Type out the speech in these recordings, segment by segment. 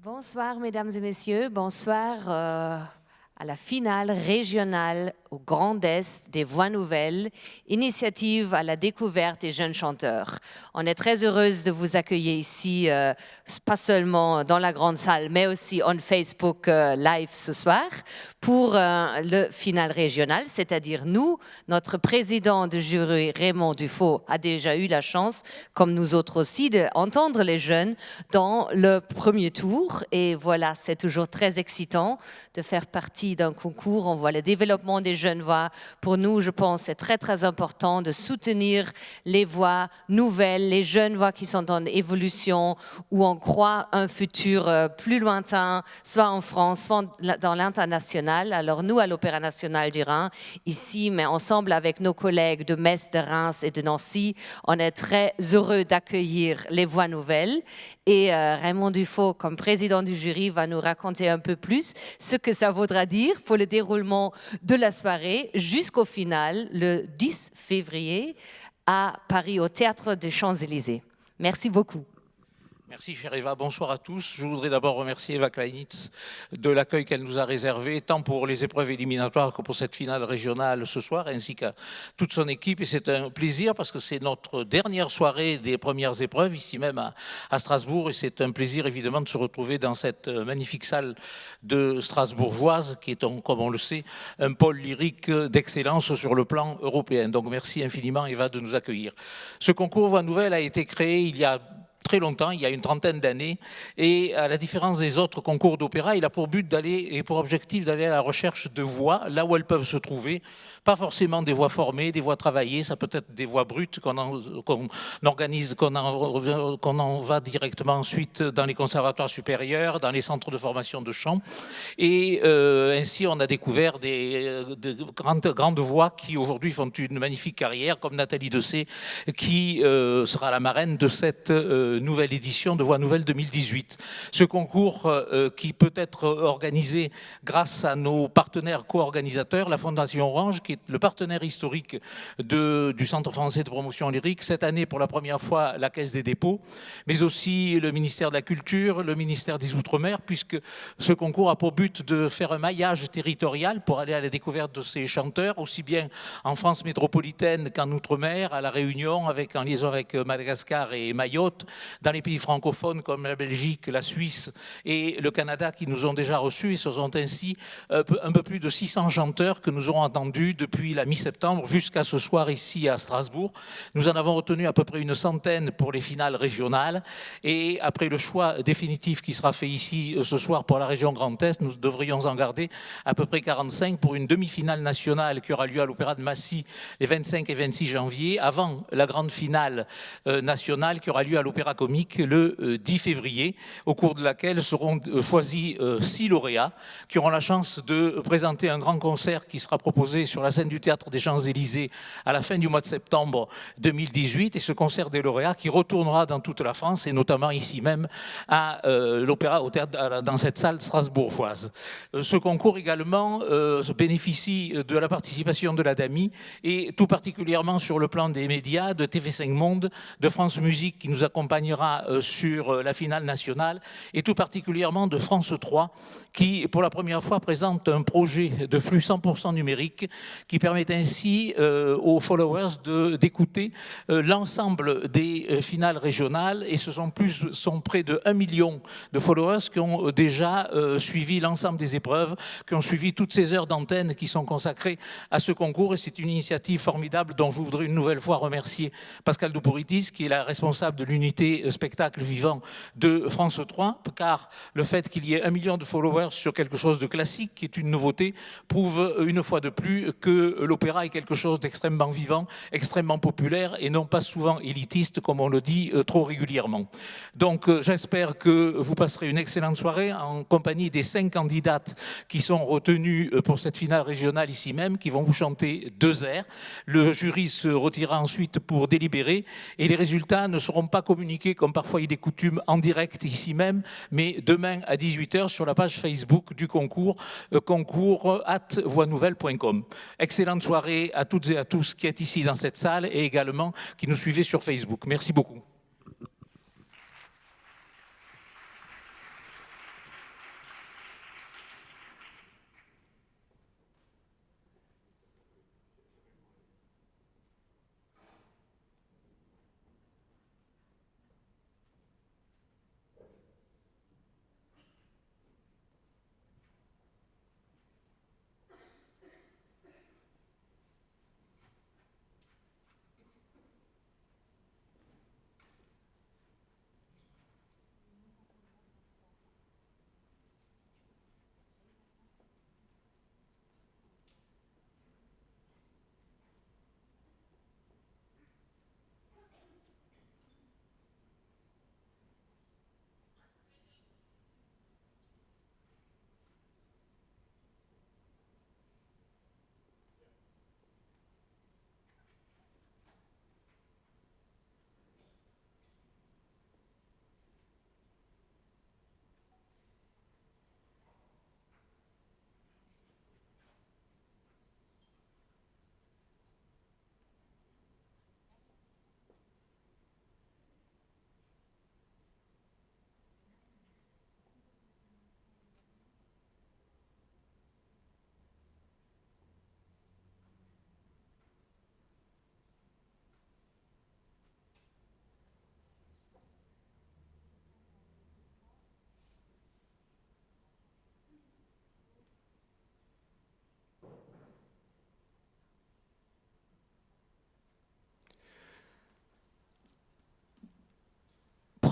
Bonsoir, mesdames et messieurs. Bonsoir à la finale régionale au Grand Est des Voix Nouvelles, initiative à la découverte des jeunes chanteurs. On est très heureuse de vous accueillir ici, pas seulement dans la grande salle, mais aussi en Facebook Live ce soir pour le final régional, c'est-à-dire nous, notre président de jury Raymond Dufaux a déjà eu la chance, comme nous autres aussi, d'entendre les jeunes dans le premier tour. Et voilà, c'est toujours très excitant de faire partie d'un concours. On voit le développement des jeunes voix. Pour nous, je pense, c'est très, très important de soutenir les voix nouvelles, les jeunes voix qui sont en évolution, où on croit un futur plus lointain, soit en France, soit dans l'international. Alors nous, à l'Opéra national du Rhin, ici, mais ensemble avec nos collègues de Metz, de Reims et de Nancy, on est très heureux d'accueillir les voix nouvelles. Et Raymond Dufaux, comme président du jury, va nous raconter un peu plus ce que ça voudra dire pour le déroulement de la soirée jusqu'au final, le 10 février, à Paris, au Théâtre des Champs-Élysées. Merci beaucoup. Merci, chère Eva. Bonsoir à tous. Je voudrais d'abord remercier Eva Kleinitz de l'accueil qu'elle nous a réservé, tant pour les épreuves éliminatoires que pour cette finale régionale ce soir, ainsi qu'à toute son équipe. Et c'est un plaisir parce que c'est notre dernière soirée des premières épreuves, ici même à Strasbourg. Et c'est un plaisir, évidemment, de se retrouver dans cette magnifique salle de Strasbourgeoise, qui est, comme on le sait, un pôle lyrique d'excellence sur le plan européen. Donc, merci infiniment, Eva, de nous accueillir. Ce concours Voix Nouvelles a été créé il y a très longtemps, il y a une trentaine d'années, et à la différence des autres concours d'opéra, il a pour but d'aller et pour objectif d'aller à la recherche de voix là où elles peuvent se trouver, pas forcément des voix formées, des voix travaillées, ça peut être des voix brutes qu'on organise, qu'on en va directement ensuite dans les conservatoires supérieurs, dans les centres de formation de chant, et ainsi on a découvert de grandes voix qui aujourd'hui font une magnifique carrière, comme Nathalie Dessay, qui sera la marraine de cette nouvelle édition de Voix Nouvelles 2018. Ce concours qui peut être organisé grâce à nos partenaires co-organisateurs, la Fondation Orange, qui est le partenaire historique du Centre français de promotion lyrique, cette année pour la première fois la Caisse des dépôts, mais aussi le ministère de la Culture, le ministère des Outre-mer, puisque ce concours a pour but de faire un maillage territorial pour aller à la découverte de ces chanteurs, aussi bien en France métropolitaine qu'en Outre-mer, à La Réunion, en liaison avec Madagascar et Mayotte, dans les pays francophones comme la Belgique, la Suisse et le Canada qui nous ont déjà reçus. Et ce sont ainsi un peu plus de 600 chanteurs que nous aurons entendus depuis la mi-septembre jusqu'à ce soir ici à Strasbourg. Nous en avons retenu à peu près une centaine pour les finales régionales. Et après le choix définitif qui sera fait ici ce soir pour la région Grand Est, nous devrions en garder à peu près 45 pour une demi-finale nationale qui aura lieu à l'Opéra de Massy les 25 et 26 janvier, avant la grande finale nationale qui aura lieu à l'Opéra Comique le 10 février, au cours de laquelle seront choisis 6 lauréats qui auront la chance de présenter un grand concert qui sera proposé sur la scène du Théâtre des Champs-Élysées à la fin du mois de septembre 2018. Et ce concert des lauréats qui retournera dans toute la France et notamment ici même à l'Opéra, au théâtre, dans cette salle strasbourgeoise. Ce concours également bénéficie de la participation de la DAMI et tout particulièrement sur le plan des médias, de TV5 Monde, de France Musique qui nous accompagnera sur la finale nationale et tout particulièrement de France 3 qui pour la première fois présente un projet de flux 100% numérique qui permet ainsi aux followers d'écouter l'ensemble des finales régionales, et ce sont près de 1 million de followers qui ont déjà suivi l'ensemble des épreuves, qui ont suivi toutes ces heures d'antenne qui sont consacrées à ce concours, et c'est une initiative formidable dont je voudrais une nouvelle fois remercier Pascal Douporitis qui est la responsable de l'unité spectacle vivant de France 3, car le fait qu'il y ait 1 million de followers sur quelque chose de classique, qui est une nouveauté, prouve une fois de plus que l'opéra est quelque chose d'extrêmement vivant, extrêmement populaire et non pas souvent élitiste comme on le dit trop régulièrement. Donc j'espère que vous passerez une excellente soirée en compagnie des 5 candidates qui sont retenues pour cette finale régionale ici même, qui vont vous chanter 2 airs. Le jury se retirera ensuite pour délibérer et les résultats ne seront pas communiqués comme parfois il est coutume en direct ici même, mais demain à 18h sur la page Facebook du concours, concours@voixnouvelles.com. Excellente soirée à toutes et à tous qui êtes ici dans cette salle et également qui nous suivez sur Facebook. Merci beaucoup.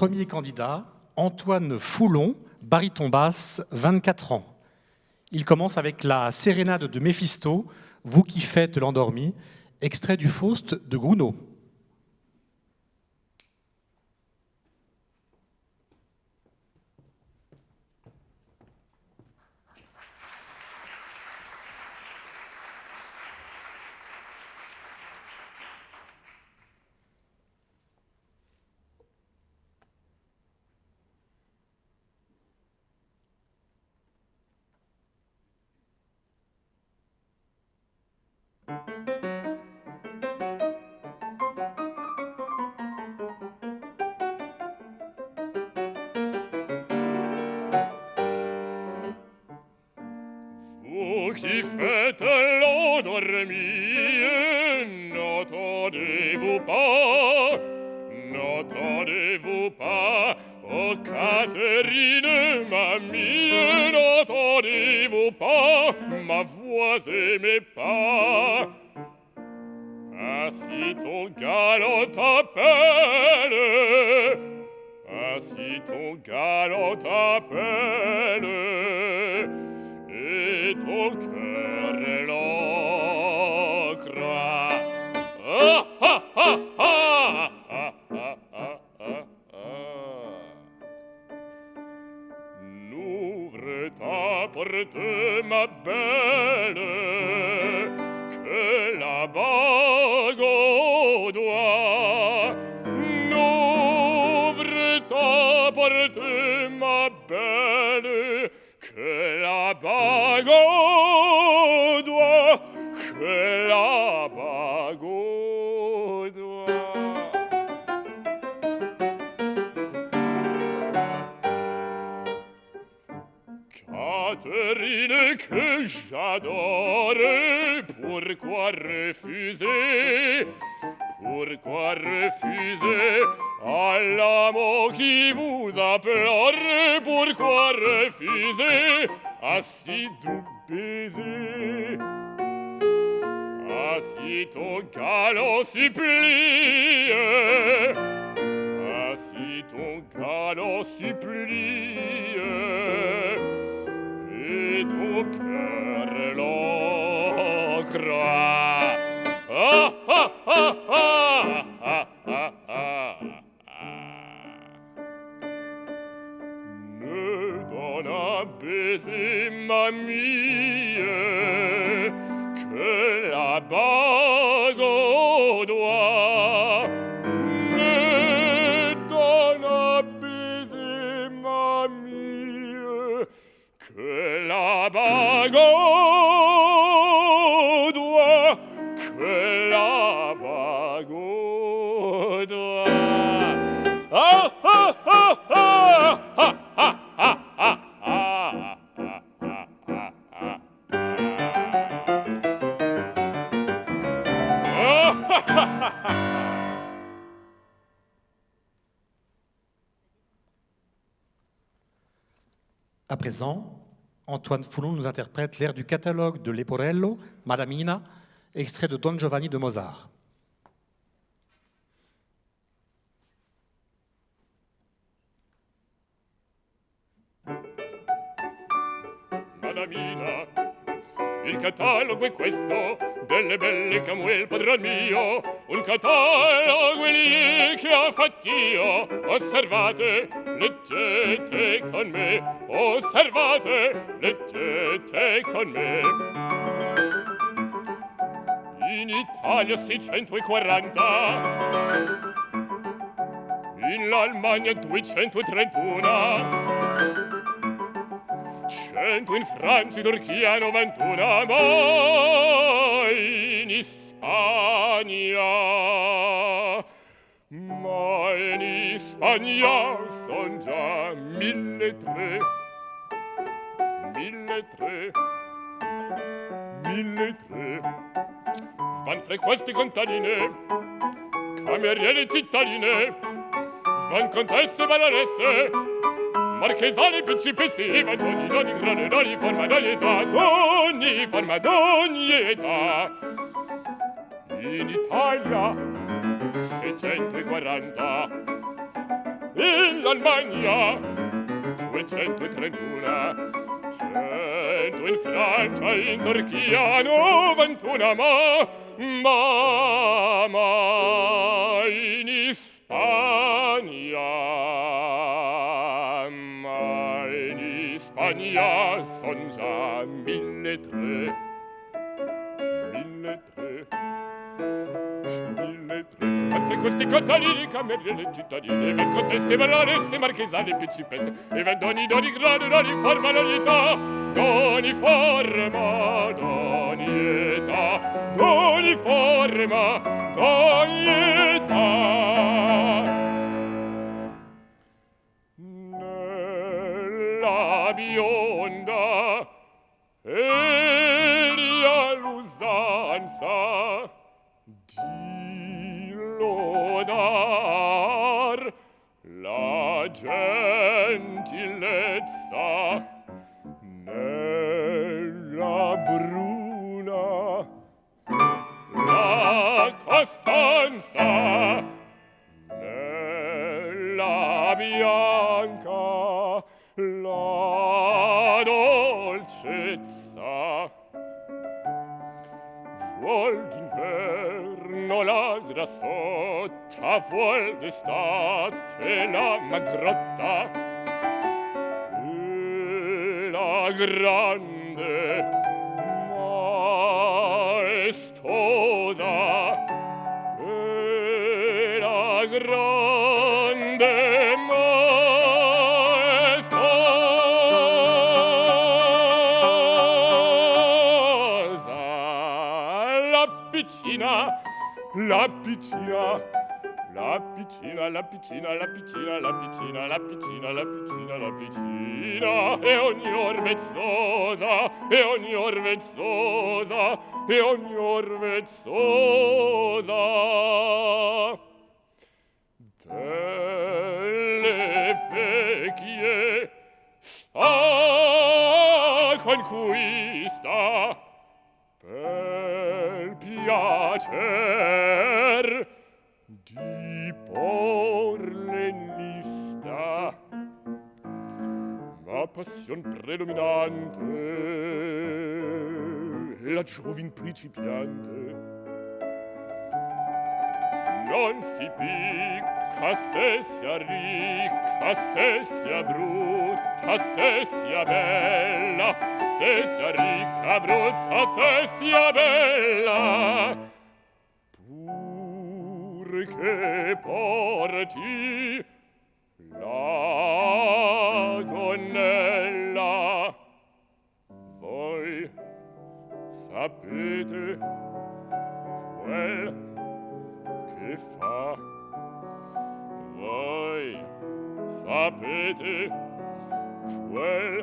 premier candidat, Antoine Foulon, baryton basse, 24 ans. Il commence avec la sérénade de Méphisto, Vous qui faites l'endormi, extrait du Faust de Gounod. Vous qui faites l'endormi, n'entendez-vous pas, n'entendez-vous pas, oh Catherine, mamie, n'entendez-vous pas ma voix et mes pas? Ainsi ton galant t'appelle, ainsi ton galant t'appelle, et ton cœur est l'encre. Ah, ah, ah, ah, ah, ah, ah, ah, ah. N'ouvre ta porte, ma belle, que la bague au doigt. N'ouvre ta porte, ma belle, que la bague au doigt, que la bague au doigt. Catherine que j'adore, pourquoi refuser? Pourquoi refuser à l'amant qui vous implore? Pourquoi refuser à si doux baiser? À si ton galant supplie, à si ton galant supplie, et ton cœur l'encre. Ah, ah, ah, ah, ah, ah, ah, ah. Me donne un baiser, mamie, que la bague au doigt. Me donne un baiser, mamie, que la bague au doigt, que la bague au doigt. Ah, ah, ah, ah, ah, ah, ah, ah, ah, ah, ah, À présent, Antoine Foulon nous interprète l'air du catalogue de Leporello, Madamina, extrait de Don Giovanni de Mozart. Madamina, il catalogo è questo, delle belle che amo il padron mio, un catalogo è lì che ho fatto io. Osservate, leggete con me, osservate, leggete con me. In Italia 640, in Almania 231, 100 in Francia e Turchia 91, ma in Spagna son già 1.300, 1.300. Van fra queste contadine, cameriere cittadine, van contesse baronesse, marchesane, principesse, van d'ogni grado, d'ogni forma, d'ogni età, d'ogni forma, d'ogni età. In Italia 640, in Almagna 231, 100 in Francia, in Turchia 91, ma in Spagna son già 1.300. Altre questi contadini, cameriere cittadini, ven contesse, baronesse, marchesane, principesse, e ven d'ogni grado, d'ogni forma, d'ogni età, d'ogni forma, d'ogni età, d'ogni forma, d'ogni età. Nella bionda eria l'usanza di lodar la gentilezza nella bruna la costanza nella bianca la dolcezza. Vuol d'inverno ladra sotta, vuol d'estate la magrotta, e la grande maestosa, e la grande maestosa. La piccina, la piccina, la piccina, la piccina, la piccina, la piccina, la piccina, la piccina, e ogni or vezzosa, e ogni or vezzosa, e ogni or vezzosa. Delle vecchie sta conquista per piacer di porle in lista, ma passion predominante è la giovin principiante. Non si picca se sia ricca, se sia brutta, se sia bella, se sia ricca, brutta, se sia bella, pur che porti la gonnella. Voi sapete quel che fa, voi sapete quel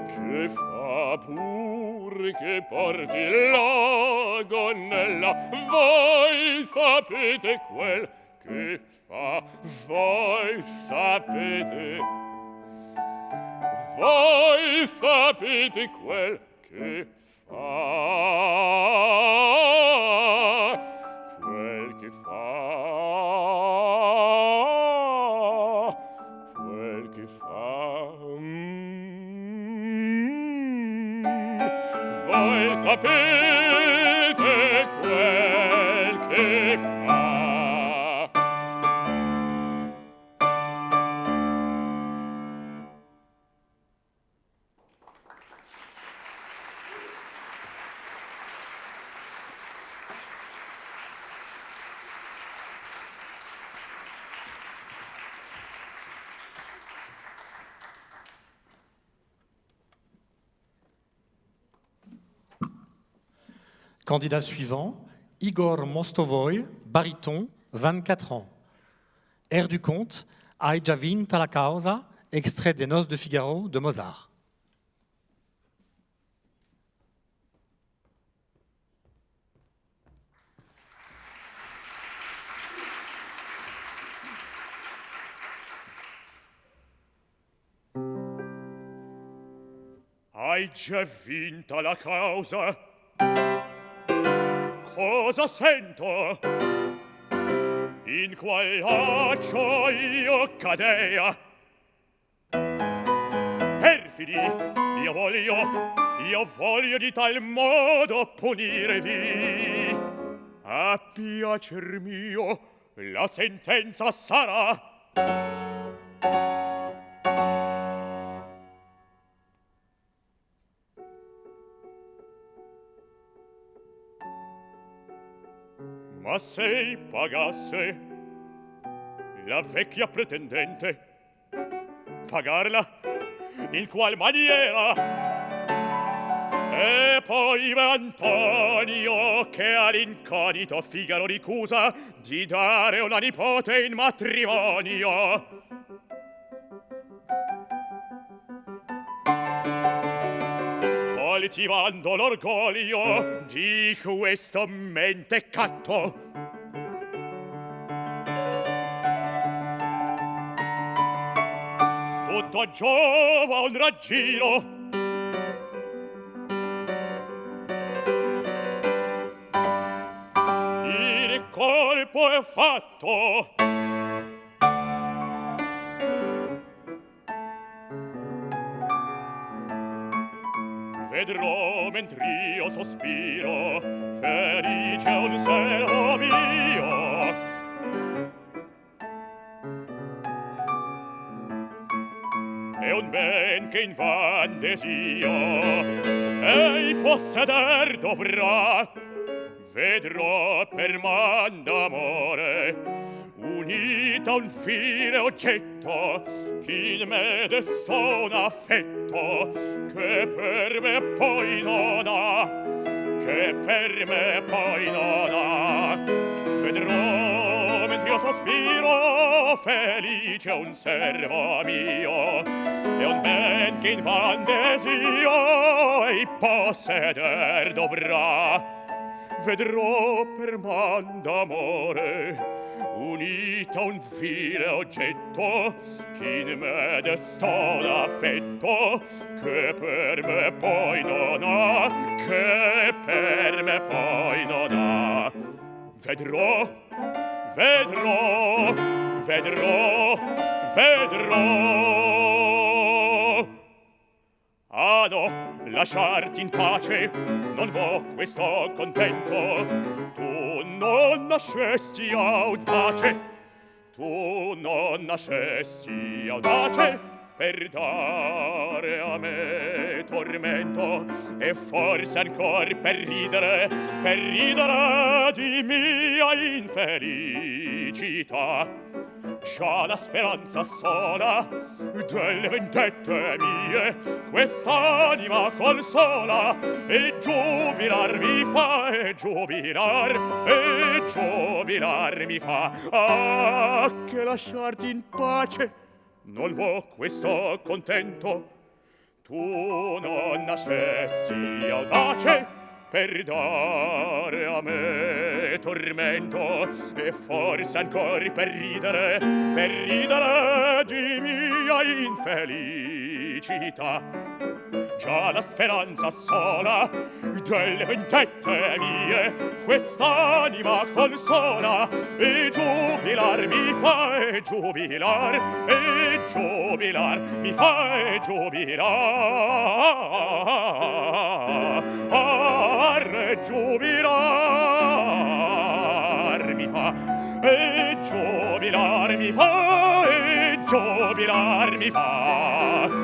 che fa, pur che porti la gonnella. Voi sapete quel che fa, voi sapete quel che fa, quel che fa, quel che fa. Voi sapete quel che fa. Candidat suivant, Igor Mostovoy, baryton, 24 ans. Air du conte, Hai già vinta la causa, extrait des Noces de Figaro de Mozart. Hai già vinta la causa? Cosa sento? in qual laccio io cadea. Perfidi, io voglio di tal modo punirevi. A piacer mio la sentenza sarà. Ma se pagasse la vecchia pretendente, pagarla in qual maniera? E poi Antonio, che all'incognito Figaro ricusa di dare una nipote in matrimonio. Coltivando l'orgoglio di questo mentecatto, tutto giova un raggiro. Il colpo è fatto. Vedrò mentr'io sospiro, felice un servo mio. È un ben che invan desio ei posseder dovrà. Vedrò per man d'amore unita un fine oggetto, che in me destò un affetto che per me poi non ha, che per me poi non ha. Vedrò mentr'io sospiro, felice un servo mio, e un ben che invan desio ei posseder dovrà. Vedrò per man d'amore unita un fine oggetto, che in me destò l'affetto che per me poi non ha, che per me poi non ha. Vedrò, vedrò, vedrò, vedrò. Ah no, lasciarti in pace, non vo questo contento. Tu non nascesti audace, tu non nascesti audace per dare a me tormento, e forse ancor per ridere di mia infelicità. Già la speranza sola delle vendette mie quest'anima consola, e giubilar mi fa, e giubilar mi fa. Ah, che lasciarti in pace non vo questo contento. Tu non nascesti audace per dare a me tormento, e forse ancor per ridere di mia infelicità. Già la speranza sola delle vendette mie quest'anima consola, e giubilar mi fa, e giubilar mi fa, e giubilar mi fa, e giubilar mi fa, e giubilar mi fa.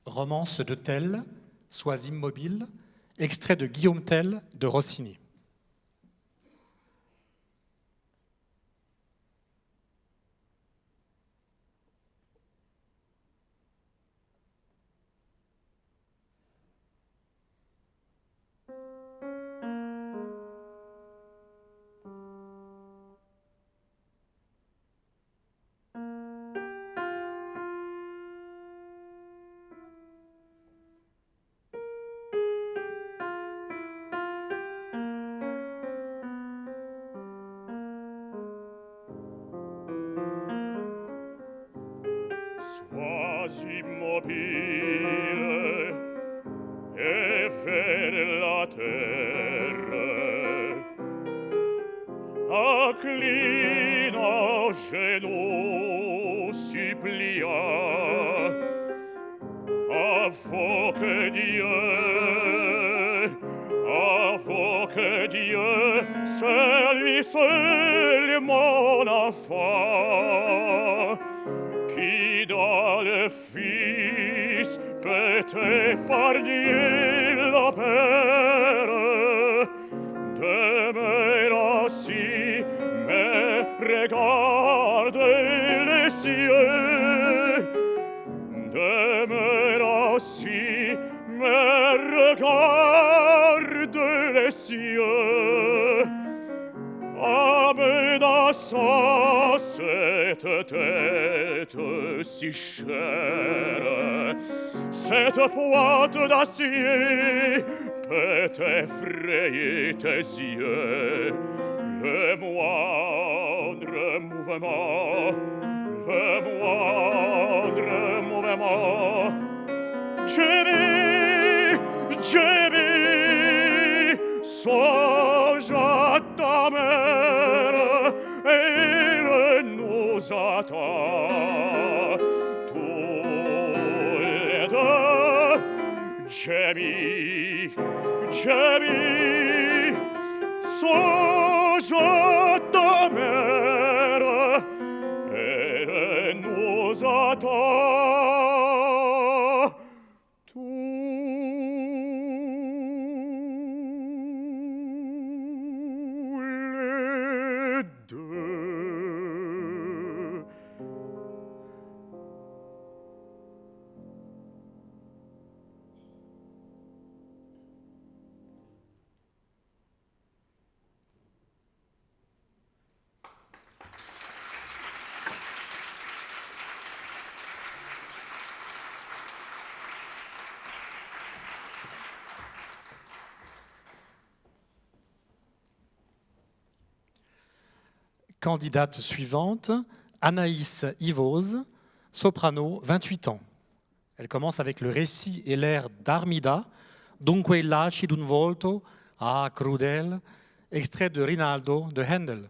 Romance de Tell, Sois immobile, extrait de Guillaume Tell de Rossini. sois immobile et vers la terre. Inclina genoux, supplia, invoque Dieu, c'est lui seul mon enfant, qui dans le Fils peut épargner la peur. Demeure ainsi, mais regarde les cieux. Demeure ainsi, mais regarde les cieux. Amenaçant cette tête si chère, cette pointe d'acier peut effrayer tes yeux. Le moindre mouvement, Gémis, songe à ta mère, elle nous attend. Tous les deux, Gémis, songe à ta mère, elle nous attend. Candidate suivante, Anaïs Ivoz, soprano, 28 ans. Elle commence avec le récit et l'air d'Armida, Dunque lasci d'un volto, ah crudel, extrait de Rinaldo de Handel.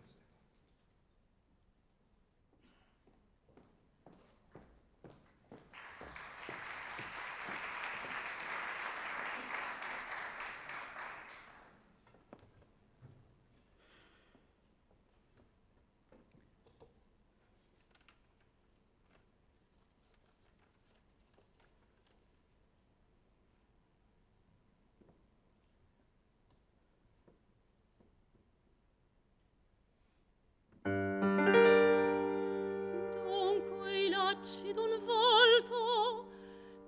D'un volto,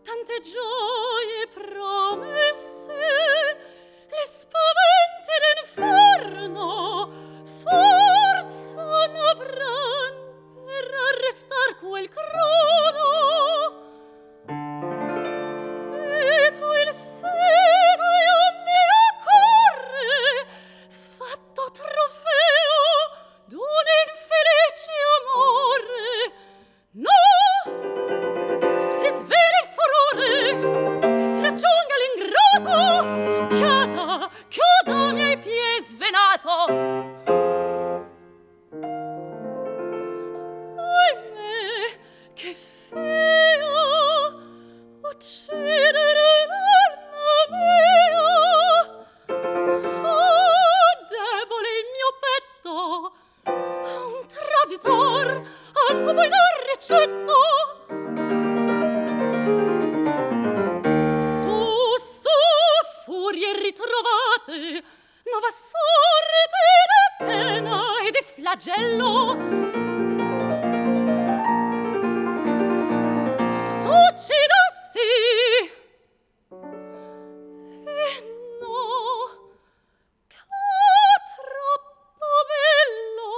tante gioie promesse, le spaventi d'inferno, forza n'avran per arrestar quel crono. E tu il seno io mi accorre, fatto trofeo d'un infelice amore. No! Si svela il furore, si raggiunga l'ingrato, chiuda ai miei piedi svenato. Ahimè, che feo uccidere l'alma mia. Oh, debole il mio petto, un traditor, anche poi non recetto. Su, furie ritrovate, nuova sorte di pena e di flagello. Succidassi, e no, che troppo bello.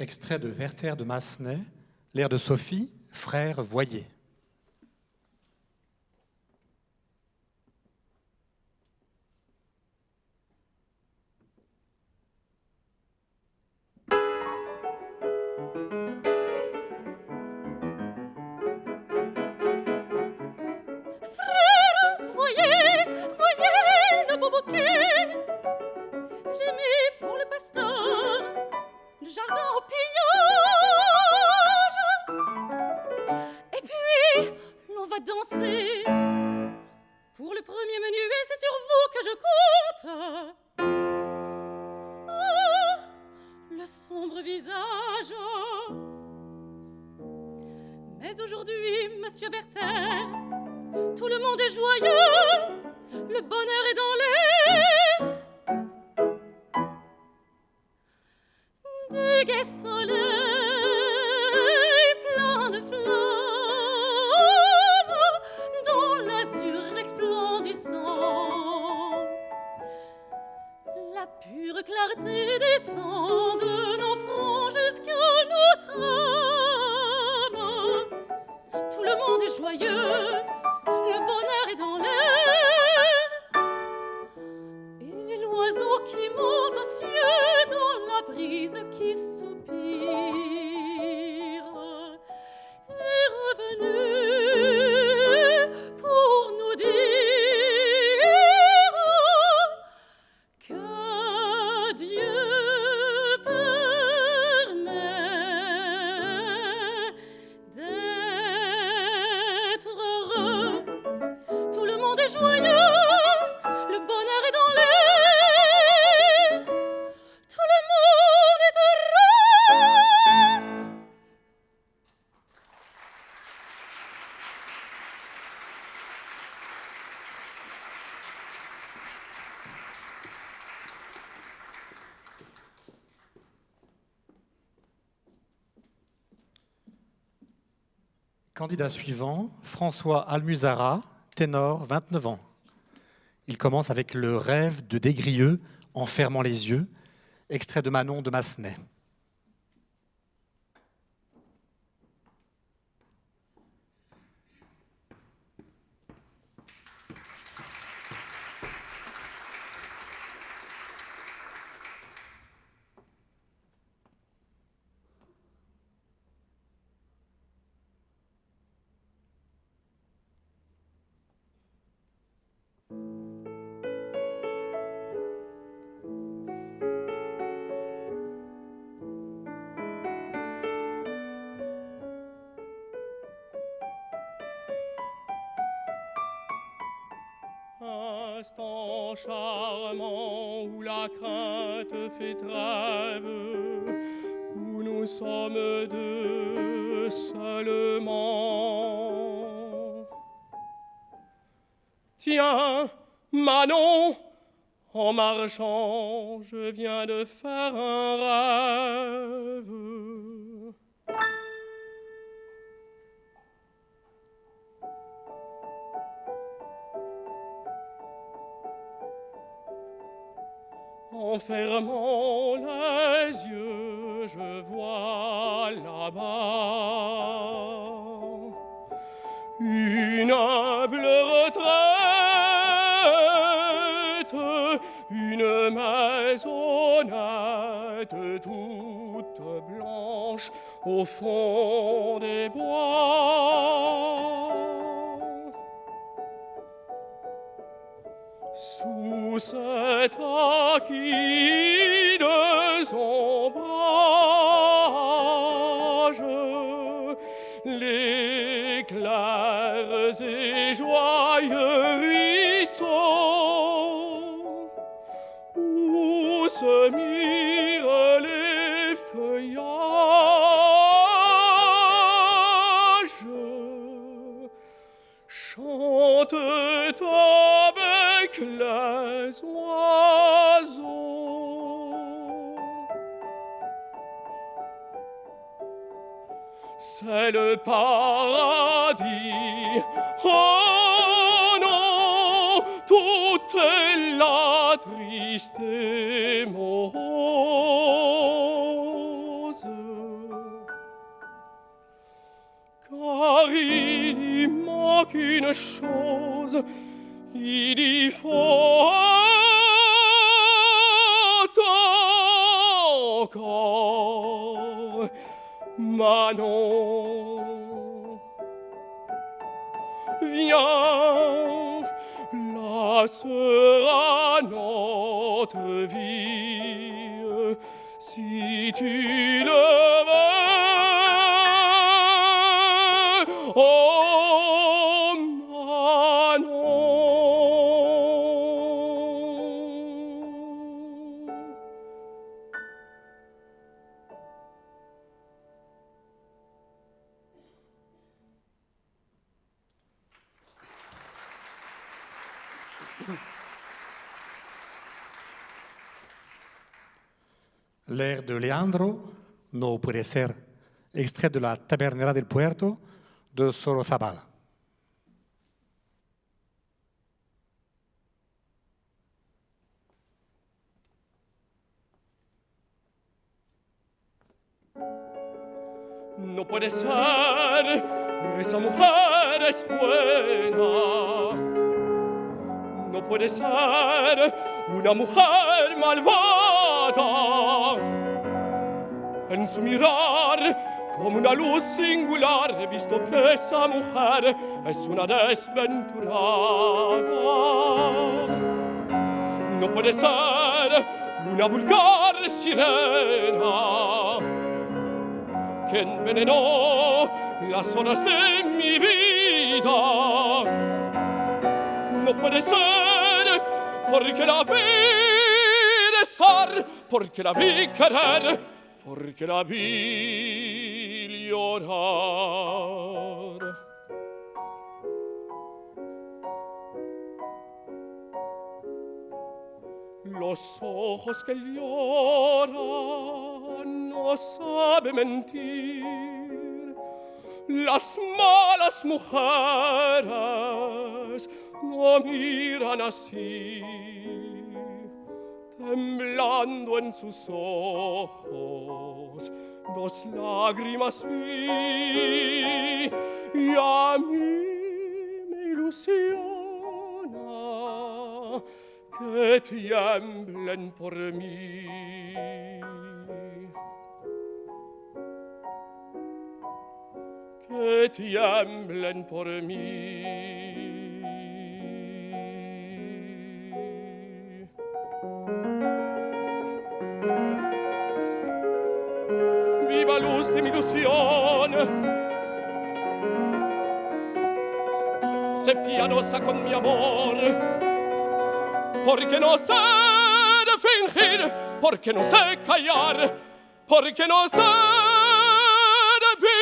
Extrait de Werther de Massenet, l'air de Sophie, Frère Voyer. Joyeux, le bonheur est dans l'air. qui soupire est revenu pour nous dire que Dieu permet d'être heureux. Tout le monde est joyeux, le bonheur est dans l'air, tout le monde est heureux. Candidat suivant, François Almuzara, ténor, 29 ans. Il commence avec le rêve de Desgrieux en fermant les yeux, extrait de Manon de Massenet. Instant charmant où la crainte fait trêve, où nous sommes deux seulement. Tiens, Manon, en marchant, je viens de faire un rêve. En fermant les yeux, je vois là-bas une humble retraite, une maisonnette toute blanche au fond des bois. Sous cet acquis de ombrage, les clairs et joyeux ruisseaux où se mirent les feuillages chantent avec les oiseaux. C'est le paradis. Oh non, toute la triste et morose. Car il y manque une chose, il y faut encore Manon. Viens, là sera notre vie, si tu le veux. Oh, Manon. L'air de Leandro, No puede ser, extrait de la Tabernera del Puerto de Sorozabal. No puede ser, esa mujer es buena. No puede ser una mujer malvada. en su mirar como una luz singular, he visto que esa mujer es una desventurada. No puede ser una vulgar sirena que envenenó las horas de mi vida. No puede ser porque la vi besar, porque la vi querer, porque la vi llorar. Los ojos que lloran no saben mentir. Las malas mujeres no miran así. Temblando en sus ojos, dos lágrimas vi, y a mí me ilusiona que tiemblen por mí. Que tiemblen por mí. Viva luz de mi ilusión, sé piadosa con mi amor, porque no sé de fingir, porque no sé callar, porque no sé de vivir.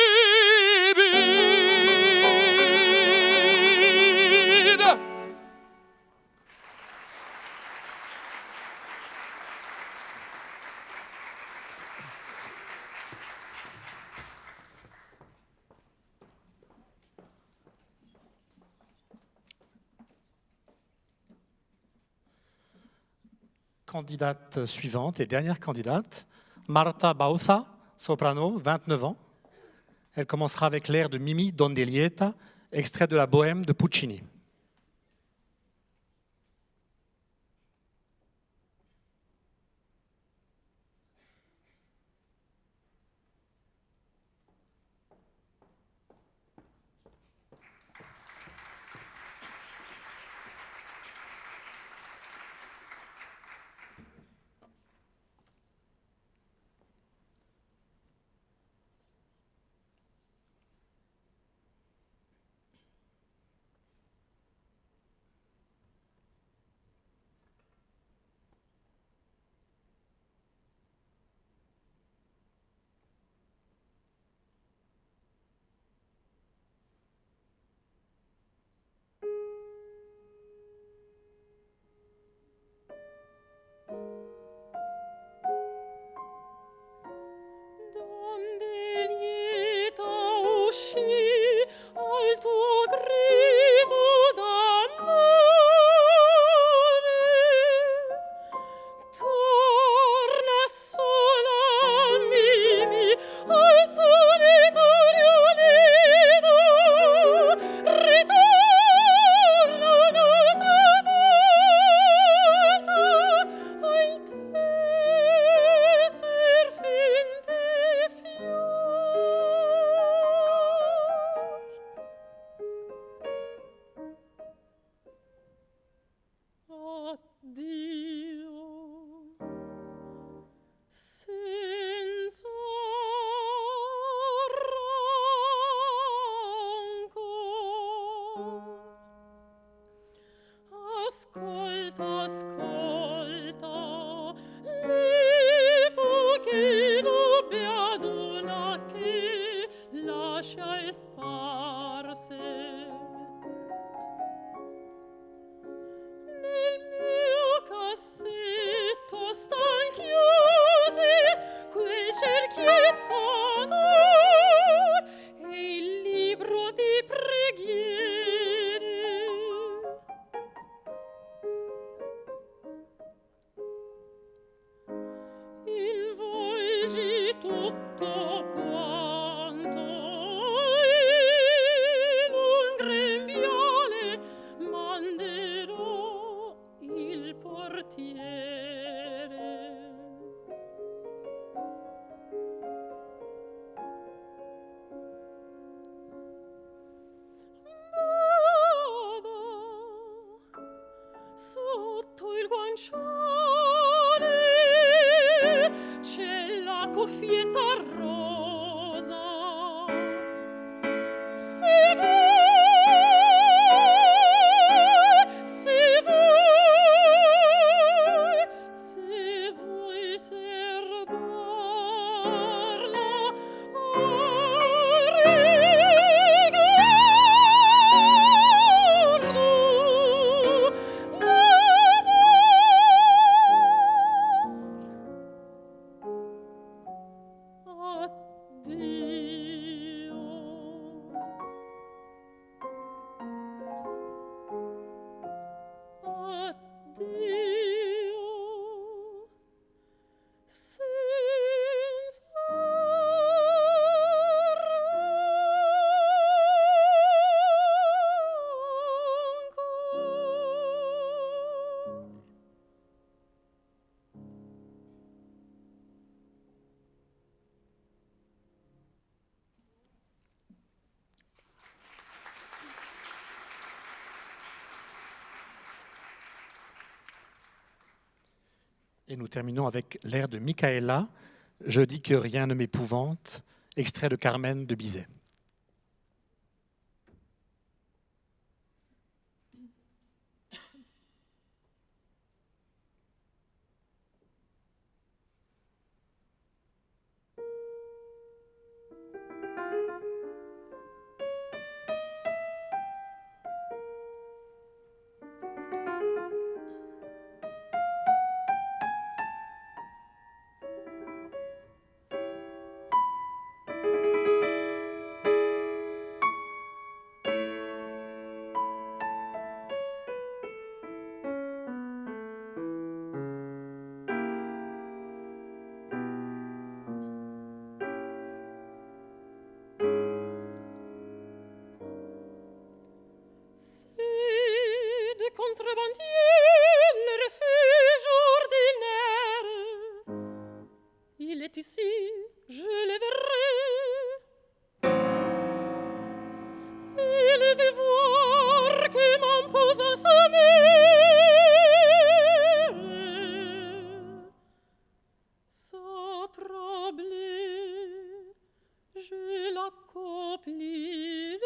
Candidate suivante et dernière candidate, Marta Bauza, soprano, 29 ans. Elle commencera avec l'air de Mimi Dondellieta, extrait de la Bohème de Puccini. fieta rosa. C'est vous, c'est voi serbarla a Et nous terminons avec l'air de Michaela, « Je dis que rien ne m'épouvante », extrait de Carmen de Bizet. contrebandier, le refuge ordinaire. Il est ici, je le verrai. Il veut voir que m'impose un sommeil. Sans troubler, je l'accomplis.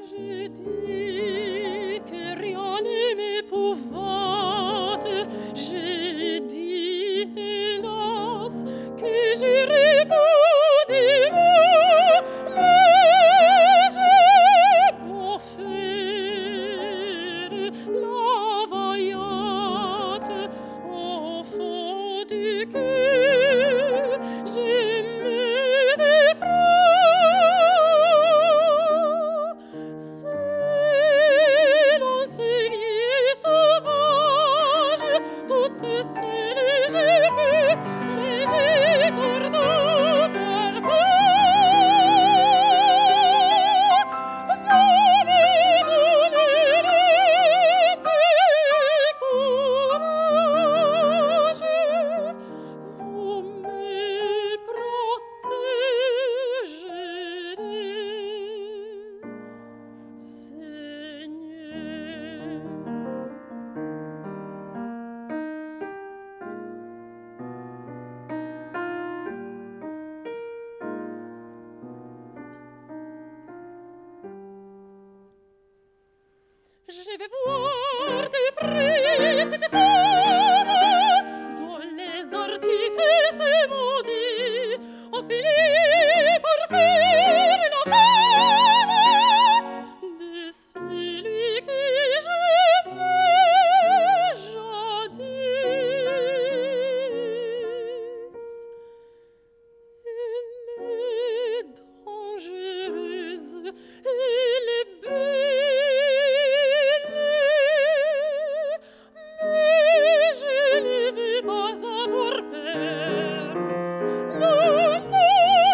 J'ai dit que rien ne m'épouvante. J'ai dit, hélas, que j'irai bout des mots. Mais j'ai beau faire la vaillante au fond du cœur, je me défends. C'est l'ancelier sauvage, toute seule je peux, mais j'ai tort de faire peur. Vous me donnerez du courage, vous me protégerez. Seigneur. Je vais voir de près cette femme dont les artifices maudits ont fini par faire la femme de celui que j'aimais jadis. Elle est dangereuse, elle est belle, mais je ne veux pas avoir peur. Non, non,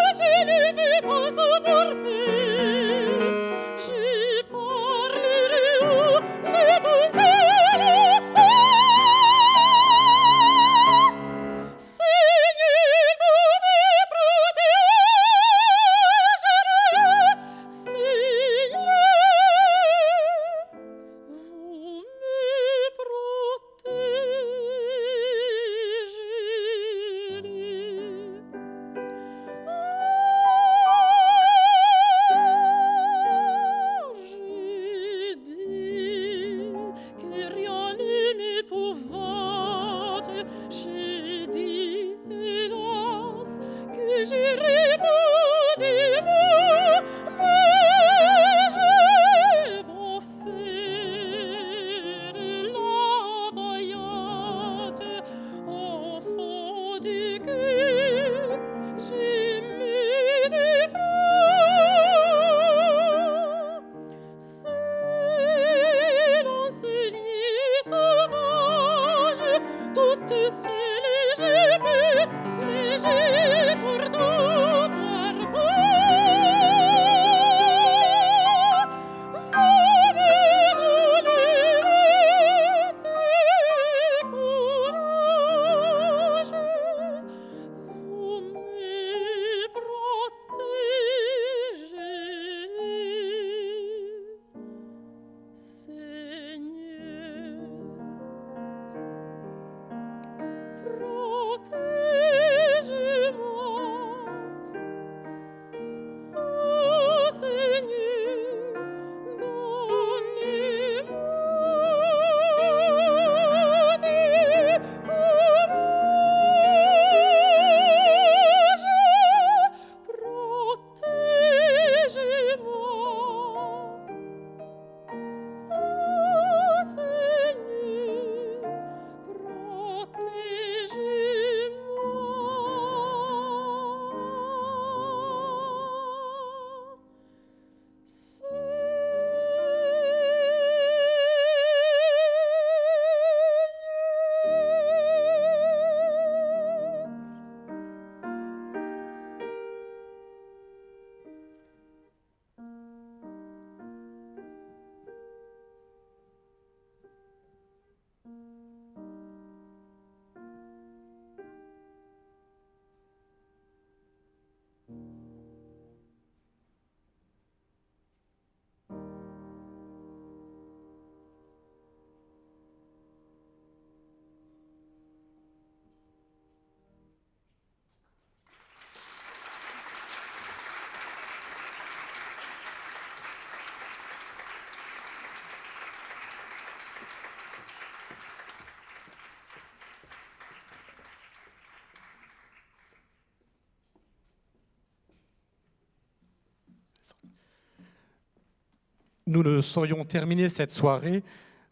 Nous ne saurions terminer cette soirée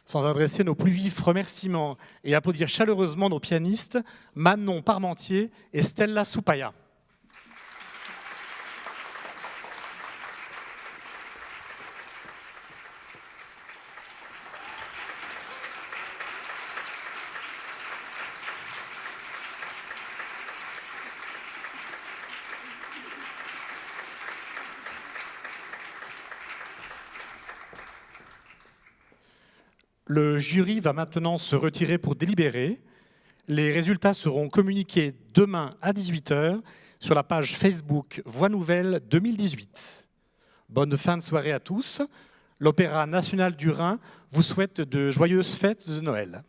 sans adresser nos plus vifs remerciements et applaudir chaleureusement nos pianistes Manon Parmentier et Stella Soupaya. Le jury va maintenant se retirer pour délibérer. Les résultats seront communiqués demain à 18h sur la page Facebook Voix Nouvelle 2018. Bonne fin de soirée à tous. L'Opéra national du Rhin vous souhaite de joyeuses fêtes de Noël.